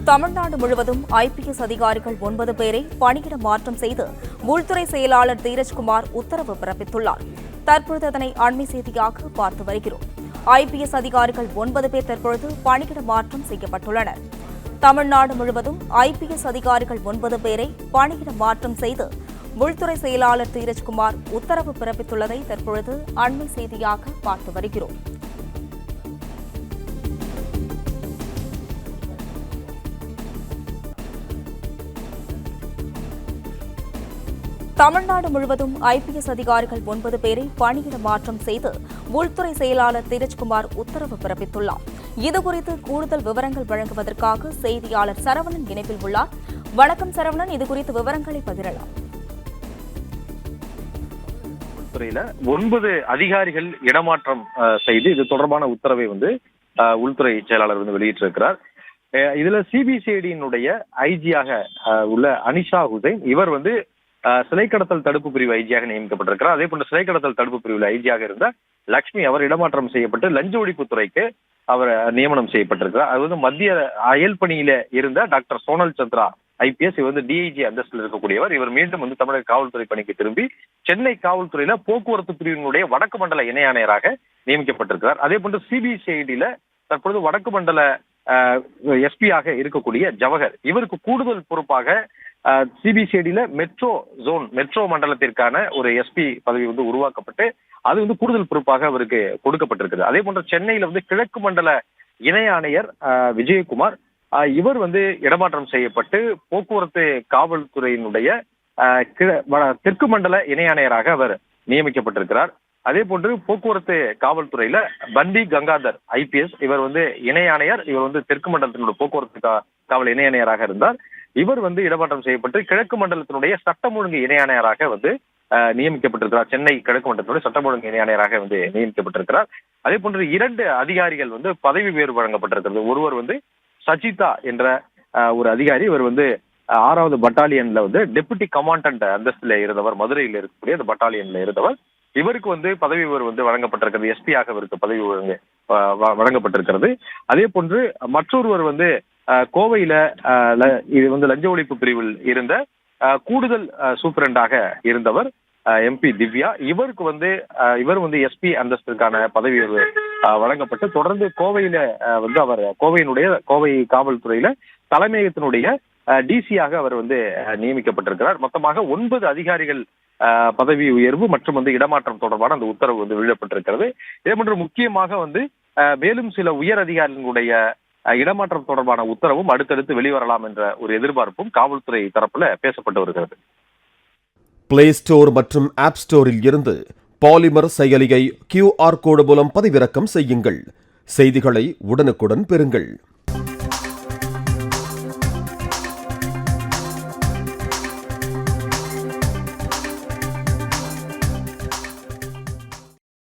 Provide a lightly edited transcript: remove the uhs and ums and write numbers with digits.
தமிழ்நாடு முழுவதும் ஐபிஎஸ் அதிகாரிகள் 9 பேரை பணியிட மாற்றம் செய்து உள்துறை செயலாளர் தீரஜ்குமார் உத்தரவு பிறப்பித்துள்ளார். தற்பொழுது அதனை அண்மை செய்தியாக பார்த்து வருகிறோம். ஐபிஎஸ் அதிகாரிகள் 9 பேர் தற்பொழுது பணியிட மாற்றம் செய்யப்பட்டுள்ளனர். தமிழ்நாடு முழுவதும் ஐபிஎஸ் அதிகாரிகள் 9 பேரை பணியிட மாற்றம் செய்து உள்துறை செயலாளர் தீரஜ்குமார் உத்தரவு பிறப்பித்துள்ளதை தற்பொழுது அண்மை செய்தியாக பார்த்து வருகிறோம். தமிழ்நாடு முழுவதும் ஐபிஎஸ் அதிகாரிகள் 9 பேரை பணியிட மாற்றம் செய்து உள்துறை செயலாளர் தீரஜ்குமார் உத்தரவு பிறப்பித்துள்ளார். இதுகுறித்து கூடுதல் விவரங்கள் வழங்குவதற்காக செய்தியாளர் சரவணன் இணைப்பில் உள்ளார். வணக்கம் சரவணன், இதுகுறித்து விவரங்களை பகிரலாம். உள்துறையில 9 அதிகாரிகள் இடமாற்றம் செய்து இது தொடர்பான உத்தரவை உள்துறை செயலாளர் வெளியிட்டிருக்கிறார். இதுல சிபிசிஐடியினுடைய ஐஜியாக உள்ள அனிஷா ஹுசைன் இவர் சிலை கடத்தல் தடுப்பு பிரிவு ஐஜியாக நியமிக்கப்பட்டிருக்கிறார். அதே போன்ற சிலை கடத்தல் தடுப்பு பிரிவில் ஐஜியாக இருந்த லட்சுமி அவர் இடமாற்றம் செய்யப்பட்டு லஞ்ச ஒழிப்புத்துறைக்கு அவர் நியமனம் செய்யப்பட்டிருக்கிறார். அது மத்திய அயல் பணியில இருந்த டாக்டர் சோனல் சந்திரா ஐபிஎஸ் இவர் டிஐஜி அந்தஸ்தில் இருக்கக்கூடியவர். இவர் மீண்டும் தமிழக காவல்துறை பணிக்கு திரும்பி சென்னை காவல்துறையில போக்குவரத்து பிரிவினுடைய வடக்கு மண்டல இணை ஆணையராக நியமிக்கப்பட்டிருக்கிறார். அதே போன்று சிபிசிஐடியில தற்பொழுது வடக்கு மண்டல எஸ்பியாக இருக்கக்கூடிய ஜவஹர் இவருக்கு கூடுதல் பொறுப்பாக சிபிசிஐடியில மெட்ரோ மண்டலத்திற்கான ஒரு எஸ்பி பதவி உருவாக்கப்பட்டு அது கூடுதல் பொறுப்பாக அவருக்கு கொடுக்கப்பட்டிருக்கிறது. அதே போன்ற சென்னையில கிழக்கு மண்டல இணை ஆணையர் விஜயகுமார் இவர் இடமாற்றம் செய்யப்பட்டு போக்குவரத்து காவல்துறையினுடைய தெற்கு மண்டல இணை ஆணையராக அவர் நியமிக்கப்பட்டிருக்கிறார். அதே போன்று போக்குவரத்து காவல்துறையில பண்டி கங்காதர் ஐபிஎஸ் இவர் இணை ஆணையர். இவர் தெற்கு மண்டலத்தினுடைய போக்குவரத்து காவல் இணை ஆணையராக இருந்தார். இவர் இடமாற்றம் செய்யப்பட்டு கிழக்கு மண்டலத்தினுடைய சட்டம் ஒழுங்கு இணை ஆணையராக நியமிக்கப்பட்டிருக்கிறார். சென்னை கிழக்கு மண்டலத்தினுடைய சட்டம் ஒழுங்கு இணை ஆணையராக நியமிக்கப்பட்டிருக்கிறார். அதே போன்று 2 அதிகாரிகள் பதவி உயர்வு வழங்கப்பட்டிருக்கிறது. ஒருவர் சஜிதா என்ற ஒரு அதிகாரி. இவர் 6வது பட்டாலியன்ல டெபுட்டி கமாண்டன்ட் அந்தஸ்தில இருந்தவர். மதுரையில் இருக்கக்கூடிய அந்த பட்டாலியன்ல இருந்தவர். இவருக்கு பதவி உயர்வு வழங்கப்பட்டிருக்கிறது. எஸ்பியாக இவருக்கு பதவி வழங்கப்பட்டிருக்கிறது. அதே போன்று மற்றொருவர் கோவையில இது லஞ்ச ஒழிப்பு பிரிவில் இருந்த கூடுதல் சூப்பரண்டாக இருந்தவர் எம்பி திவ்யா. இவருக்கு இவர் எஸ்பி அந்தஸ்திற்கான பதவி வழங்கப்பட்டு தொடர்ந்து கோவையில அவர் கோவை காவல்துறையில தலைமையகத்தினுடைய டிசியாக அவர் நியமிக்கப்பட்டிருக்கிறார். மொத்தமாக 9 அதிகாரிகள் பதவி உயர்வு மற்றும் இடமாற்றம் தொடர்பான அந்த உத்தரவு வெளியிடப்பட்டிருக்கிறது. இதே போன்று முக்கியமாக மேலும் சில உயர் அதிகாரிகளுடைய இடமாற்றம் தொடர்பான உத்தரவும் அடுத்தடுத்து வெளிவரலாம் என்ற ஒரு எதிர்பார்ப்பும் காவல்துறை தரப்புல பேசப்பட்டு வருகிறது. பிளே ஸ்டோர் மற்றும் ஆப் ஸ்டோரில் இருந்து பாலிமர் செயலியை QR கோடு மூலம் பதிவிறக்கம் செய்யுங்கள். செய்திகளை உடனுக்குடன் பெறுங்கள்.